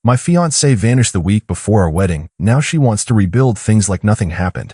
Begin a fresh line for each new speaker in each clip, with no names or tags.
My fiancée vanished the week before our wedding. Now she wants to rebuild things like nothing happened.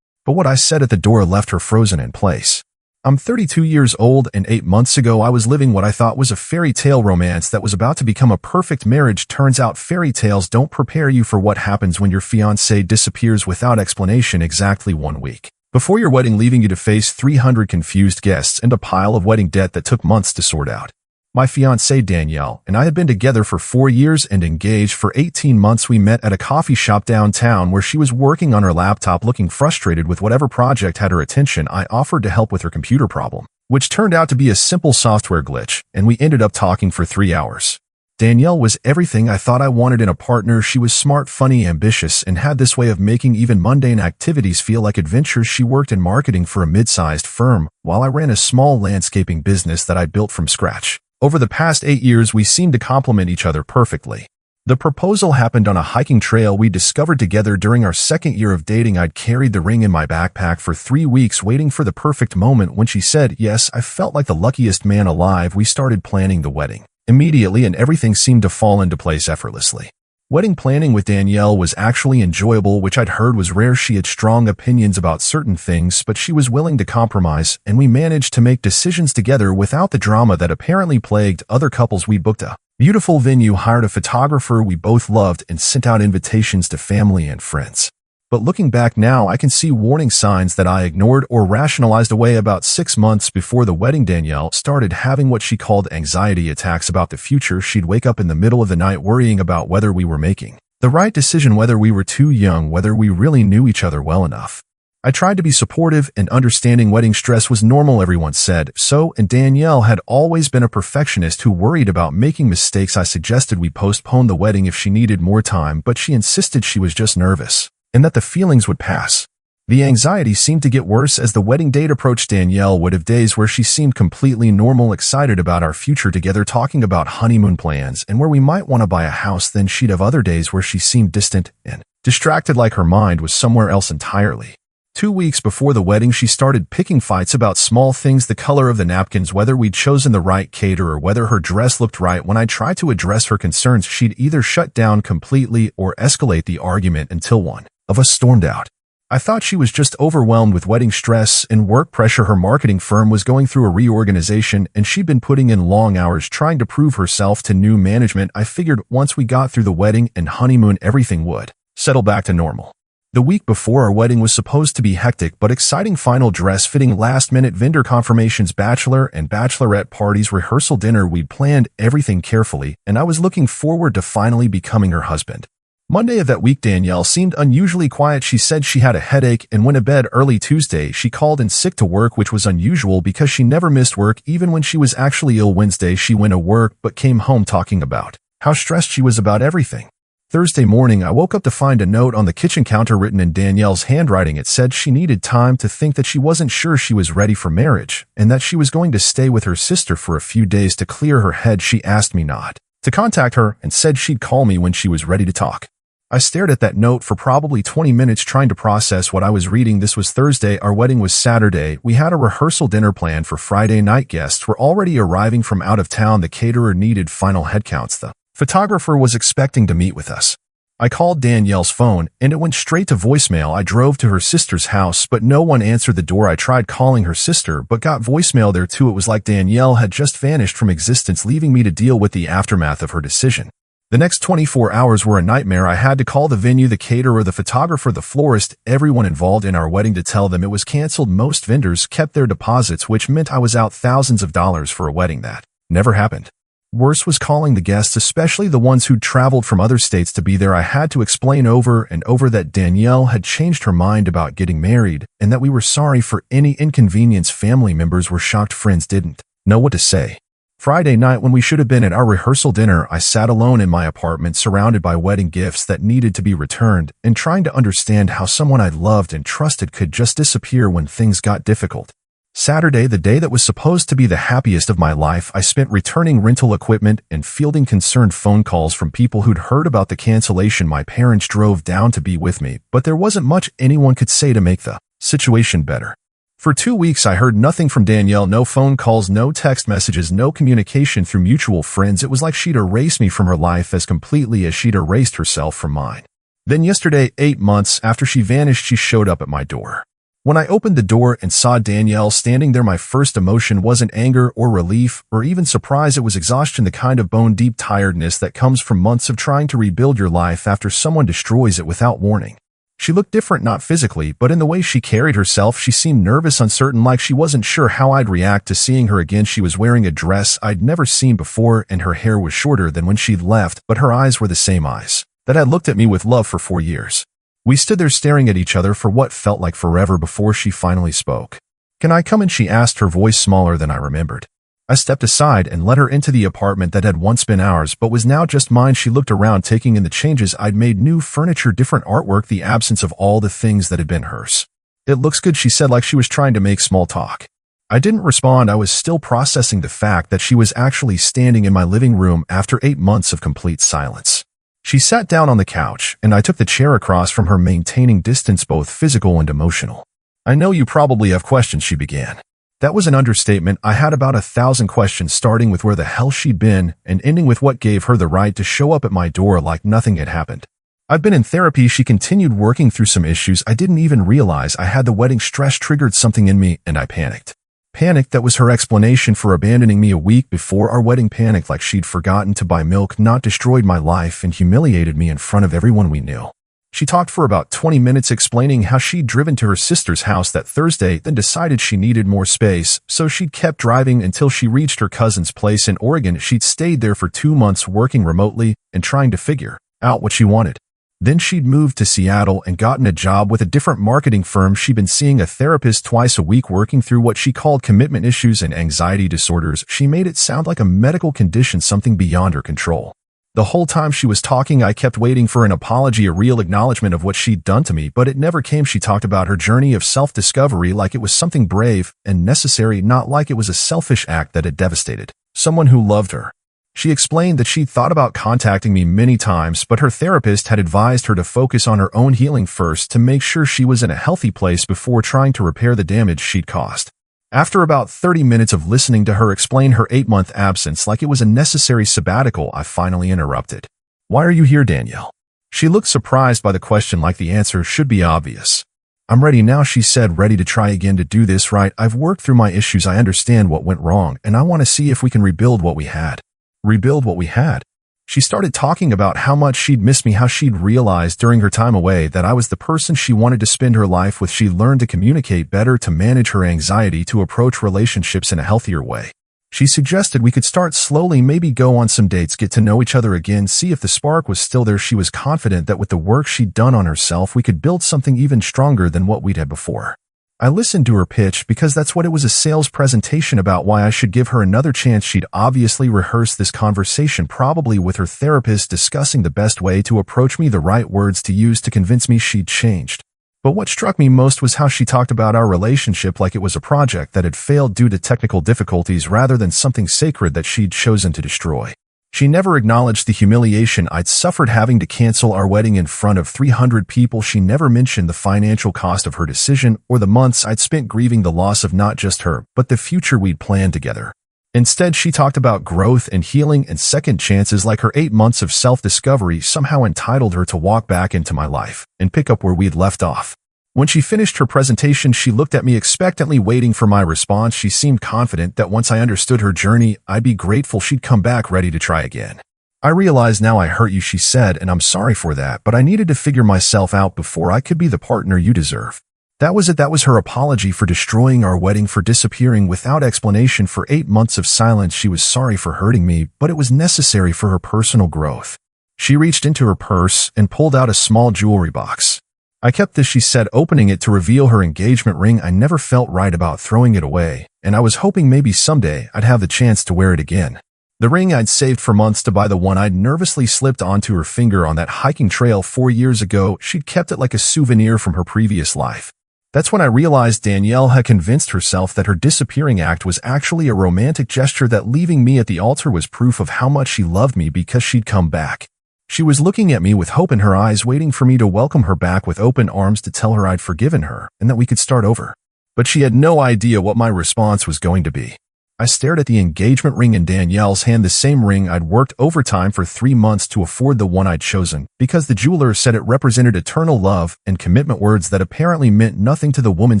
But what I said at the door left her frozen in place. I'm 32 years old, and 8 months ago I was living what I thought was a fairy tale romance that was about to become a perfect marriage. Turns out fairy tales don't prepare you for what happens when your fiancé disappears without explanation exactly 1 week before your wedding, leaving you to face 300 confused guests and a pile of wedding debt that took months to sort out. My fiancée Danielle and I had been together for 4 years and engaged for 18 months. We met at a coffee shop downtown where she was working on her laptop, looking frustrated with whatever project had her attention. I offered to help with her computer problem, which turned out to be a simple software glitch, and we ended up talking for 3 hours. Danielle was everything I thought I wanted in a partner. She was smart, funny, ambitious, and had this way of making even mundane activities feel like adventures. She worked in marketing for a mid-sized firm, while I ran a small landscaping business that I built from scratch. Over the past 8 years, we seemed to complement each other perfectly. The proposal happened on a hiking trail we discovered together during our second year of dating. I'd carried the ring in my backpack for 3 weeks, waiting for the perfect moment. When she said yes, I felt like the luckiest man alive. We started planning the wedding immediately, and everything seemed to fall into place effortlessly. Wedding planning with Danielle was actually enjoyable, which I'd heard was rare. She had strong opinions about certain things, but she was willing to compromise, and we managed to make decisions together without the drama that apparently plagued other couples. We booked a beautiful venue, hired a photographer we both loved, and sent out invitations to family and friends. But looking back now, I can see warning signs that I ignored or rationalized away. About 6 months before the wedding, Danielle started having what she called anxiety attacks about the future. She'd wake up in the middle of the night worrying about whether we were making the right decision, whether we were too young, whether we really knew each other well enough. I tried to be supportive and understanding. Wedding stress was normal, everyone said so, and Danielle had always been a perfectionist who worried about making mistakes. I suggested we postpone the wedding if she needed more time, but she insisted she was just nervous and that the feelings would pass. The anxiety seemed to get worse as the wedding date approached. Danielle would have days where she seemed completely normal, excited about our future together, talking about honeymoon plans and where we might want to buy a house. Then she'd have other days where she seemed distant and distracted, like her mind was somewhere else entirely. 2 weeks before the wedding, she started picking fights about small things, the color of the napkins, whether we'd chosen the right caterer, whether her dress looked right. When I tried to address her concerns, she'd either shut down completely or escalate the argument until one of us stormed out. I thought she was just overwhelmed with wedding stress and work pressure. Her marketing firm was going through a reorganization, and she'd been putting in long hours trying to prove herself to new management. I figured once we got through the wedding and honeymoon, everything would settle back to normal. The week before our wedding was supposed to be hectic but exciting. Final dress fitting, last-minute vendor confirmations, bachelor and bachelorette parties, rehearsal dinner. We'd planned everything carefully, and I was looking forward to finally becoming her husband. Monday of that week, Danielle seemed unusually quiet. She said she had a headache and went to bed early. Tuesday, she called in sick to work, which was unusual because she never missed work, even when she was actually ill. Wednesday, she went to work but came home talking about how stressed she was about everything. Thursday morning, I woke up to find a note on the kitchen counter written in Danielle's handwriting. It said she needed time to think, that she wasn't sure she was ready for marriage, and that she was going to stay with her sister for a few days to clear her head. She asked me not to contact her and said she'd call me when she was ready to talk. I stared at that note for probably 20 minutes trying to process what I was reading. This was Thursday. Our wedding was Saturday. We had a rehearsal dinner planned for Friday night. Guests were already arriving from out of town. The caterer needed final headcounts. The photographer was expecting to meet with us. I called Danielle's phone, and it went straight to voicemail. I drove to her sister's house, but no one answered the door. I tried calling her sister, but got voicemail there too. It was like Danielle had just vanished from existence, leaving me to deal with the aftermath of her decision. The next 24 hours were a nightmare. I had to call the venue, the caterer, the photographer, the florist, everyone involved in our wedding to tell them it was canceled. Most vendors kept their deposits, which meant I was out thousands of dollars for a wedding that never happened. Worse was calling the guests, especially the ones who'd traveled from other states to be there. I had to explain over and over that Danielle had changed her mind about getting married and that we were sorry for any inconvenience. Family members were shocked. Friends didn't know what to say. Friday night, when we should have been at our rehearsal dinner, I sat alone in my apartment, surrounded by wedding gifts that needed to be returned, and trying to understand how someone I loved and trusted could just disappear when things got difficult. Saturday, the day that was supposed to be the happiest of my life, I spent returning rental equipment and fielding concerned phone calls from people who'd heard about the cancellation. My parents drove down to be with me, but there wasn't much anyone could say to make the situation better. For 2 weeks, I heard nothing from Danielle, no phone calls, no text messages, no communication through mutual friends. It was like she'd erased me from her life as completely as she'd erased herself from mine. Then yesterday, 8 months after she vanished, she showed up at my door. When I opened the door and saw Danielle standing there, my first emotion wasn't anger or relief or even surprise. It was exhaustion, the kind of bone-deep tiredness that comes from months of trying to rebuild your life after someone destroys it without warning. She looked different, not physically, but in the way she carried herself. She seemed nervous, uncertain, like she wasn't sure how I'd react to seeing her again. She was wearing a dress I'd never seen before, and her hair was shorter than when she'd left, but her eyes were the same eyes that had looked at me with love for 4 years. We stood there staring at each other for what felt like forever before she finally spoke. "Can I come in?" she asked, her voice smaller than I remembered. I stepped aside and let her into the apartment that had once been ours but was now just mine. She looked around, taking in the changes I'd made: new furniture, different artwork, the absence of all the things that had been hers. "It looks good," she said, like she was trying to make small talk. I didn't respond. I was still processing the fact that she was actually standing in my living room after 8 months of complete silence. She sat down on the couch, and I took the chair across from her, maintaining distance, both physical and emotional. "I know you probably have questions," she began. That was an understatement. I had about 1,000 questions, starting with where the hell she'd been and ending with what gave her the right to show up at my door like nothing had happened. "I've been in therapy," she continued, "working through some issues I didn't even realize I had. The wedding stress triggered something in me, and I panicked." Panicked, that was her explanation for abandoning me a week before our wedding. Panicked like she'd forgotten to buy milk, not destroyed my life and humiliated me in front of everyone we knew. She talked for about 20 minutes, explaining how she'd driven to her sister's house that Thursday, then decided she needed more space, so she'd kept driving until she reached her cousin's place in Oregon. She'd stayed there for 2 months, working remotely and trying to figure out what she wanted. Then she'd moved to Seattle and gotten a job with a different marketing firm. She'd been seeing a therapist twice a week, working through what she called commitment issues and anxiety disorders. She made it sound like a medical condition, something beyond her control. The whole time she was talking, I kept waiting for an apology, a real acknowledgement of what she'd done to me, but it never came. She talked about her journey of self-discovery like it was something brave and necessary, not like it was a selfish act that had devastated someone who loved her. She explained that she'd thought about contacting me many times, but her therapist had advised her to focus on her own healing first, to make sure she was in a healthy place before trying to repair the damage she'd caused. After about 30 minutes of listening to her explain her 8-month absence like it was a necessary sabbatical, I finally interrupted. "Why are you here, Danielle?" She looked surprised by the question, like the answer should be obvious. "I'm ready now," she said, "ready to try again, to do this right. I've worked through my issues. I understand what went wrong, and I want to see if we can rebuild what we had." Rebuild what we had? She started talking about how much she'd missed me, how she'd realized during her time away that I was the person she wanted to spend her life with. She learned to communicate better, to manage her anxiety, to approach relationships in a healthier way. She suggested we could start slowly, maybe go on some dates, get to know each other again, see if the spark was still there. She was confident that with the work she'd done on herself, we could build something even stronger than what we'd had before. I listened to her pitch because that's what it was, a sales presentation about why I should give her another chance. She'd obviously rehearsed this conversation, probably with her therapist, discussing the best way to approach me, the right words to use to convince me she'd changed. But what struck me most was how she talked about our relationship like it was a project that had failed due to technical difficulties rather than something sacred that she'd chosen to destroy. She never acknowledged the humiliation I'd suffered having to cancel our wedding in front of 300 people. She never mentioned the financial cost of her decision or the months I'd spent grieving the loss of not just her, but the future we'd planned together. Instead, she talked about growth and healing and second chances, like her 8 months of self-discovery somehow entitled her to walk back into my life and pick up where we'd left off. When she finished her presentation, she looked at me expectantly, waiting for my response. She seemed confident that once I understood her journey, I'd be grateful. She'd come back ready to try again. "I realize now I hurt you," she said, "and I'm sorry for that, but I needed to figure myself out before I could be the partner you deserve." That was it. That was her apology for destroying our wedding, for disappearing without explanation for 8 months of silence. She was sorry for hurting me, but it was necessary for her personal growth. She reached into her purse and pulled out a small jewelry box. "I kept this," she said, opening it to reveal her engagement ring. I never felt right about throwing it away, and I was hoping maybe someday I'd have the chance to wear it again. The ring I'd saved for months to buy, the one I'd nervously slipped onto her finger on that hiking trail 4 years ago. She'd kept it like a souvenir from her previous life. That's when I realized Danielle had convinced herself that her disappearing act was actually a romantic gesture, that leaving me at the altar was proof of how much she loved me because she'd come back. She was looking at me with hope in her eyes, waiting for me to welcome her back with open arms, to tell her I'd forgiven her and that we could start over. But she had no idea what my response was going to be. I stared at the engagement ring in Danielle's hand, the same ring I'd worked overtime for 3 months to afford, the one I'd chosen, because the jeweler said it represented eternal love and commitment, words that apparently meant nothing to the woman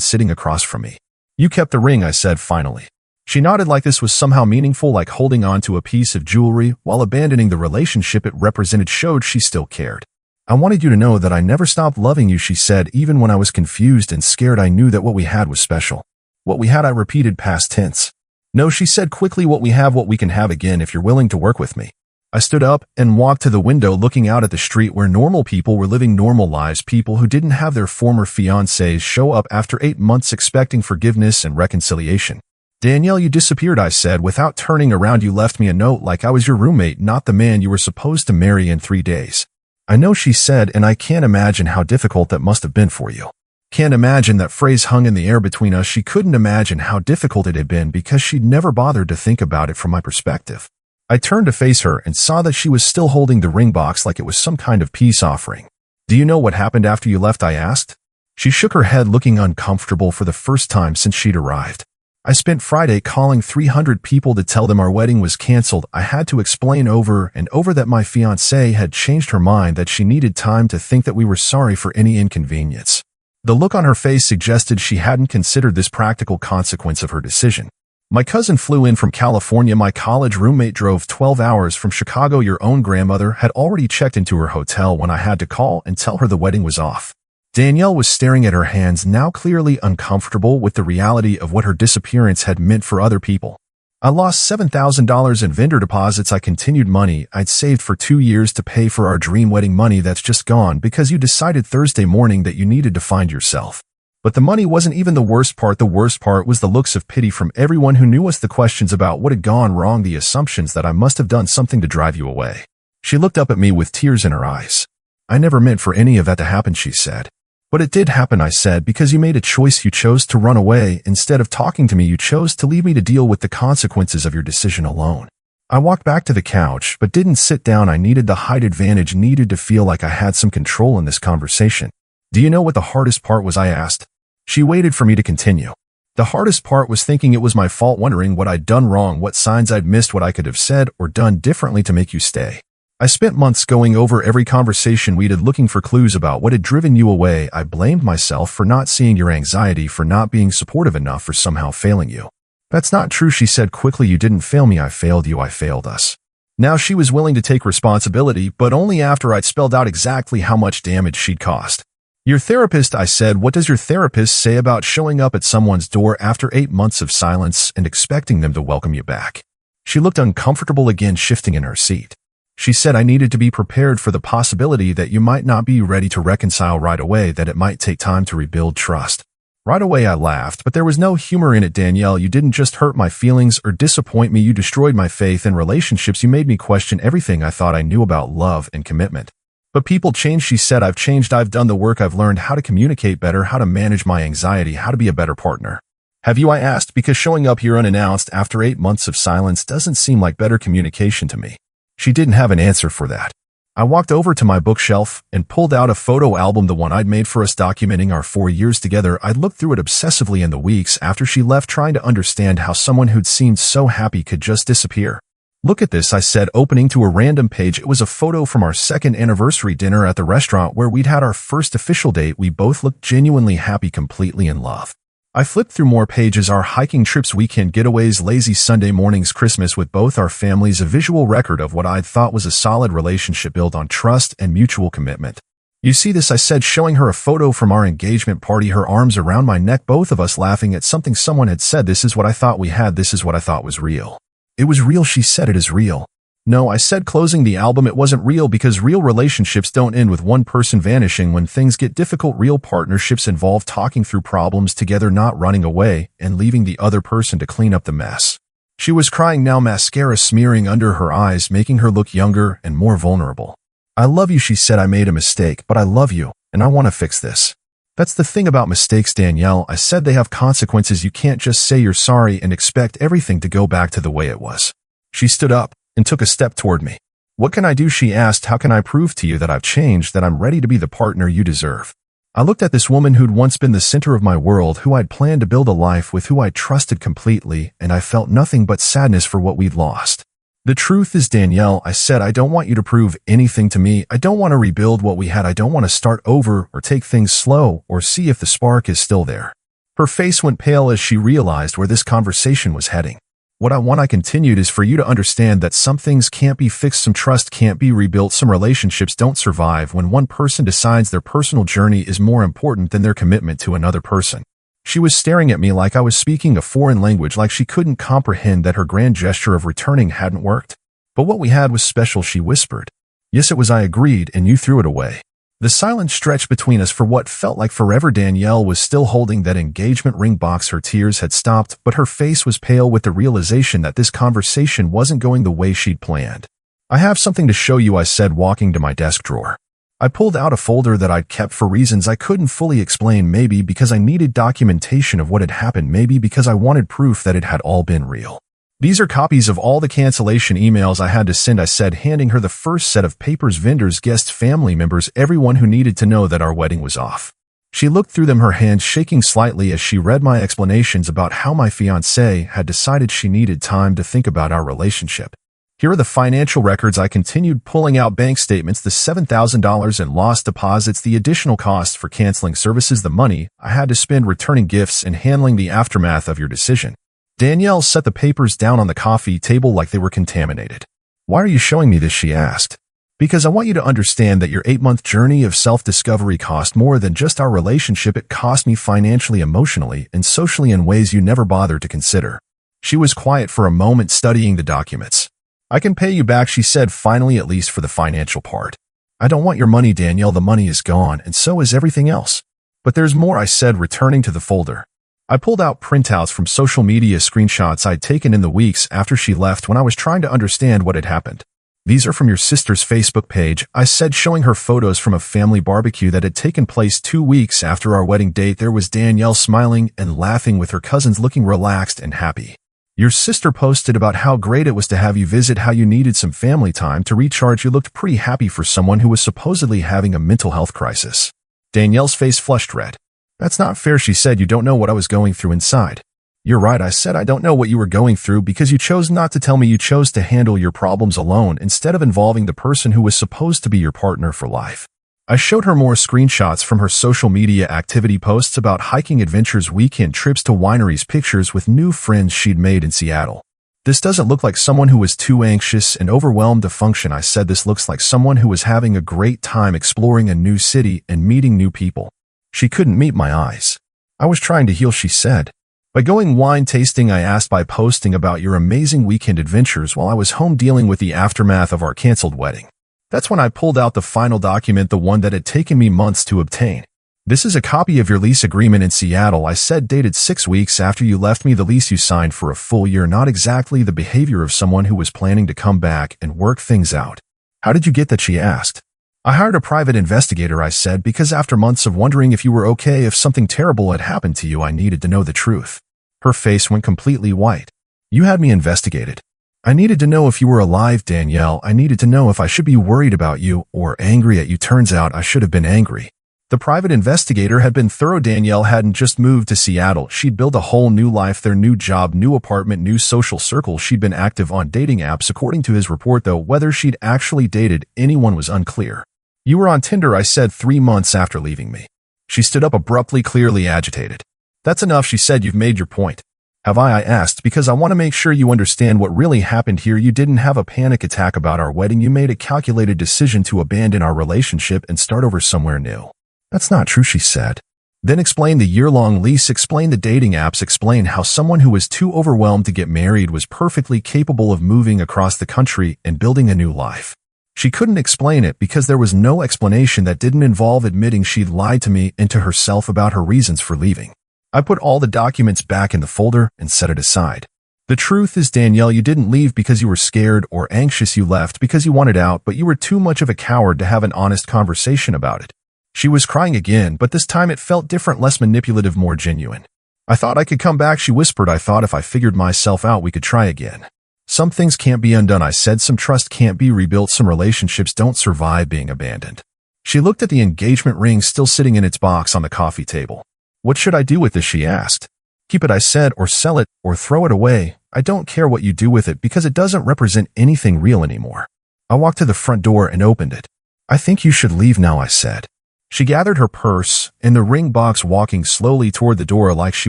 sitting across from me. "You kept the ring," I said finally. She nodded like this was somehow meaningful, like holding on to a piece of jewelry while abandoning the relationship it represented showed she still cared. "I wanted you to know that I never stopped loving you," she said. "Even when I was confused and scared, I knew that what we had was special." "What we had," I repeated, past tense. "No," she said quickly, "what we have, what we can have again if you're willing to work with me." I stood up and walked to the window, looking out at the street where normal people were living normal lives, people who didn't have their former fiancés show up after 8 months expecting forgiveness and reconciliation. "Danielle, you disappeared," I said without turning around. "You left me a note like I was your roommate, not the man you were supposed to marry in 3 days. "I know," she said, "and I can't imagine how difficult that must have been for you." Can't imagine, that phrase hung in the air between us. She couldn't imagine how difficult it had been because she'd never bothered to think about it from my perspective. I turned to face her and saw that she was still holding the ring box like it was some kind of peace offering. "Do you know what happened after you left?" I asked. She shook her head, looking uncomfortable for the first time since she'd arrived. "I spent Friday calling 300 people to tell them our wedding was canceled." I had to explain over and over that my fiancée had changed her mind, that she needed time to think, that we were sorry for any inconvenience. The look on her face suggested she hadn't considered this practical consequence of her decision. "My cousin flew in from California. My college roommate drove 12 hours from Chicago. Your own grandmother had already checked into her hotel when I had to call and tell her the wedding was off." Danielle was staring at her hands, now clearly uncomfortable with the reality of what her disappearance had meant for other people. "I lost $7,000 in vendor deposits," I continued. "Money I'd saved for 2 years to pay for our dream wedding, money that's just gone because you decided Thursday morning that you needed to find yourself." But the money wasn't even the worst part. The worst part was the looks of pity from everyone who knew us, the questions about what had gone wrong, the assumptions that I must have done something to drive you away. She looked up at me with tears in her eyes. "I never meant for any of that to happen," she said. "But it did happen," I said, "because you made a choice. You chose to run away. Instead of talking to me, you chose to leave me to deal with the consequences of your decision alone." I walked back to the couch, but didn't sit down. I needed the height advantage, needed to feel like I had some control in this conversation. "Do you know what the hardest part was?" I asked. She waited for me to continue. "The hardest part was thinking it was my fault, wondering what I'd done wrong, what signs I'd missed, what I could have said or done differently to make you stay. I spent months going over every conversation we'd had, looking for clues about what had driven you away. I blamed myself for not seeing your anxiety, for not being supportive enough, for somehow failing you." "That's not true," she said quickly. "You didn't fail me. I failed you. I failed us." Now she was willing to take responsibility, but only after I'd spelled out exactly how much damage she'd caused. "Your therapist," I said. "What does your therapist say about showing up at someone's door after 8 months of silence and expecting them to welcome you back?" She looked uncomfortable again, shifting in her seat. She said, "I needed to be prepared for the possibility that you might not be ready to reconcile right away, that it might take time to rebuild trust." Right away I laughed, but there was no humor in it. "Danielle, you didn't just hurt my feelings or disappoint me. You destroyed my faith in relationships. You made me question everything I thought I knew about love and commitment." "But people change," she said. "I've changed. I've done the work. I've learned how to communicate better, how to manage my anxiety, how to be a better partner." "Have you?" I asked, because showing up here unannounced after 8 months of silence doesn't seem like better communication to me. She didn't have an answer for that. I walked over to my bookshelf and pulled out a photo album, the one I'd made for us, documenting our 4 years together. I'd looked through it obsessively in the weeks after she left, trying to understand how someone who'd seemed so happy could just disappear. "Look at this," I said, opening to a random page. It was a photo from our 2nd anniversary dinner at the restaurant where we'd had our first official date. We both looked genuinely happy, completely in love. I flipped through more pages. Our hiking trips, weekend getaways, lazy Sunday mornings, Christmas with both our families, a visual record of what I'd thought was a solid relationship built on trust and mutual commitment. "You see this?" I said, showing her a photo from our engagement party, her arms around my neck, both of us laughing at something someone had said. "This is what I thought we had. This is what I thought was real." "It was real," she said. "It is real." "No," I said, closing the album. "It wasn't real, because real relationships don't end with one person vanishing. When things get difficult, real partnerships involve talking through problems together, not running away and leaving the other person to clean up the mess." She was crying now, mascara smearing under her eyes, making her look younger and more vulnerable. "I love you," she said. "I made a mistake, but I love you, and I want to fix this." "That's the thing about mistakes, Danielle," I said. "They have consequences. You can't just say you're sorry and expect everything to go back to the way it was." She stood up and took a step toward me. "What can I do?" she asked. "How can I prove to you that I've changed, that I'm ready to be the partner you deserve?" I looked at this woman who'd once been the center of my world, who I'd planned to build a life with, who I trusted completely, and I felt nothing but sadness for what we'd lost. The truth is, Danielle, I said, I don't want you to prove anything to me. I don't want to rebuild what we had. I don't want to start over or take things slow or see if the spark is still there. Her face went pale as she realized where this conversation was heading. What I want, I continued, is for you to understand that some things can't be fixed, some trust can't be rebuilt, some relationships don't survive when one person decides their personal journey is more important than their commitment to another person. She was staring at me like I was speaking a foreign language, like she couldn't comprehend that her grand gesture of returning hadn't worked. But what we had was special, she whispered. Yes, it was, I agreed, and you threw it away. The silence stretched between us for what felt like forever. Danielle was still holding that engagement ring box. Her tears had stopped, but her face was pale with the realization that this conversation wasn't going the way she'd planned. I have something to show you, I said, walking to my desk drawer. I pulled out a folder that I'd kept for reasons I couldn't fully explain, maybe because I needed documentation of what had happened, maybe because I wanted proof that it had all been real. These are copies of all the cancellation emails I had to send, I said, handing her the first set of papers. Vendors, guests, family members, everyone who needed to know that our wedding was off. She looked through them, her hands shaking slightly as she read my explanations about how my fiancée had decided she needed time to think about our relationship. Here are the financial records, I continued, pulling out bank statements, the $7,000 in lost deposits, the additional costs for canceling services, the money I had to spend returning gifts and handling the aftermath of your decision. Danielle set the papers down on the coffee table like they were contaminated. Why are you showing me this, she asked. Because I want you to understand that your 8-month journey of self-discovery cost more than just our relationship. It cost me financially, emotionally, and socially in ways you never bothered to consider. She was quiet for a moment, studying the documents. I can pay you back, she said finally, at least for the financial part. I don't want your money, Danielle. The money is gone, and so is everything else. But there's more, I said, returning to the folder. I pulled out printouts from social media, screenshots I'd taken in the weeks after she left when I was trying to understand what had happened. These are from your sister's Facebook page, I said, showing her photos from a family barbecue that had taken place 2 weeks after our wedding date. There was Danielle smiling and laughing with her cousins, looking relaxed and happy. Your sister posted about how great it was to have you visit, how you needed some family time to recharge. You looked pretty happy for someone who was supposedly having a mental health crisis. Danielle's face flushed red. That's not fair, she said. You don't know what I was going through inside. You're right, I said. I don't know what you were going through because you chose not to tell me. You chose to handle your problems alone instead of involving the person who was supposed to be your partner for life. I showed her more screenshots from her social media activity, posts about hiking adventures, weekend trips to wineries, pictures with new friends she'd made in Seattle. This doesn't look like someone who was too anxious and overwhelmed to function, I said. This looks like someone who was having a great time exploring a new city and meeting new people. She couldn't meet my eyes. I was trying to heal, she said. By going wine tasting, I asked. By posting about your amazing weekend adventures while I was home dealing with the aftermath of our canceled wedding. That's when I pulled out the final document, the one that had taken me months to obtain. This is a copy of your lease agreement in Seattle, I said, dated 6 weeks after you left me. The lease you signed for a full year, not exactly the behavior of someone who was planning to come back and work things out. How did you get that, she asked. I hired a private investigator, I said, because after months of wondering if you were okay, if something terrible had happened to you, I needed to know the truth. Her face went completely white. You had me investigated. I needed to know if you were alive, Danielle. I needed to know if I should be worried about you or angry at you. Turns out I should have been angry. The private investigator had been thorough. Danielle hadn't just moved to Seattle. She'd built a whole new life there, new job, new apartment, new social circle. She'd been active on dating apps, according to his report, though whether she'd actually dated anyone was unclear. You were on Tinder, I said, 3 months after leaving me. She stood up abruptly, clearly agitated. That's enough, she said. You've made your point. Have I asked, because I want to make sure you understand what really happened here. You didn't have a panic attack about our wedding. You made a calculated decision to abandon our relationship and start over somewhere new. That's not true, she said. Then explain the year-long lease, explain the dating apps, explain how someone who was too overwhelmed to get married was perfectly capable of moving across the country and building a new life. She couldn't explain it because there was no explanation that didn't involve admitting she'd lied to me and to herself about her reasons for leaving. I put all the documents back in the folder and set it aside. The truth is, Danielle, you didn't leave because you were scared or anxious. You left because you wanted out, but you were too much of a coward to have an honest conversation about it. She was crying again, but this time it felt different, less manipulative, more genuine. I thought I could come back, she whispered. I thought if I figured myself out, we could try again. Some things can't be undone, I said. Some trust can't be rebuilt. Some relationships don't survive being abandoned. She looked at the engagement ring still sitting in its box on the coffee table. What should I do with this, she asked. Keep it, I said, or sell it, or throw it away. I don't care what you do with it because it doesn't represent anything real anymore. I walked to the front door and opened it. I think you should leave now, I said. She gathered her purse and the ring box, walking slowly toward the door like she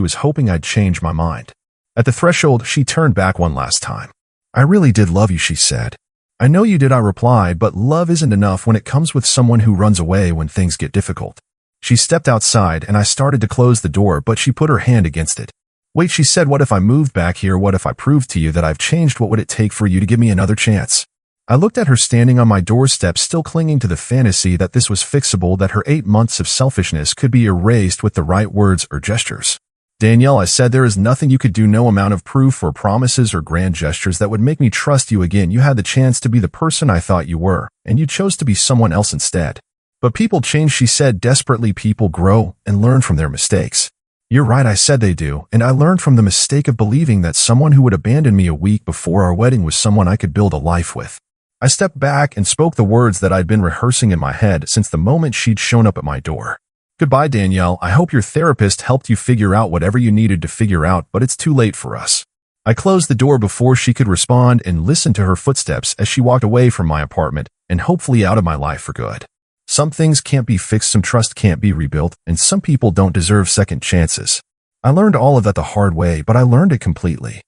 was hoping I'd change my mind. At the threshold, she turned back one last time. I really did love you, she said. I know you did, I replied, but love isn't enough when it comes with someone who runs away when things get difficult. She stepped outside and I started to close the door, but she put her hand against it. Wait, she said, what if I moved back here? What if I proved to you that I've changed? What would it take for you to give me another chance? I looked at her standing on my doorstep, still clinging to the fantasy that this was fixable, that her 8 months of selfishness could be erased with the right words or gestures. Danielle, I said, there is nothing you could do, no amount of proof or promises or grand gestures that would make me trust you again. You had the chance to be the person I thought you were, and you chose to be someone else instead. But people change, she said desperately. People grow and learn from their mistakes. You're right, I said, they do, and I learned from the mistake of believing that someone who would abandon me a week before our wedding was someone I could build a life with. I stepped back and spoke the words that I'd been rehearsing in my head since the moment she'd shown up at my door. Goodbye, Danielle. I hope your therapist helped you figure out whatever you needed to figure out, but it's too late for us. I closed the door before she could respond and listened to her footsteps as she walked away from my apartment and hopefully out of my life for good. Some things can't be fixed, some trust can't be rebuilt, and some people don't deserve second chances. I learned all of that the hard way, but I learned it completely.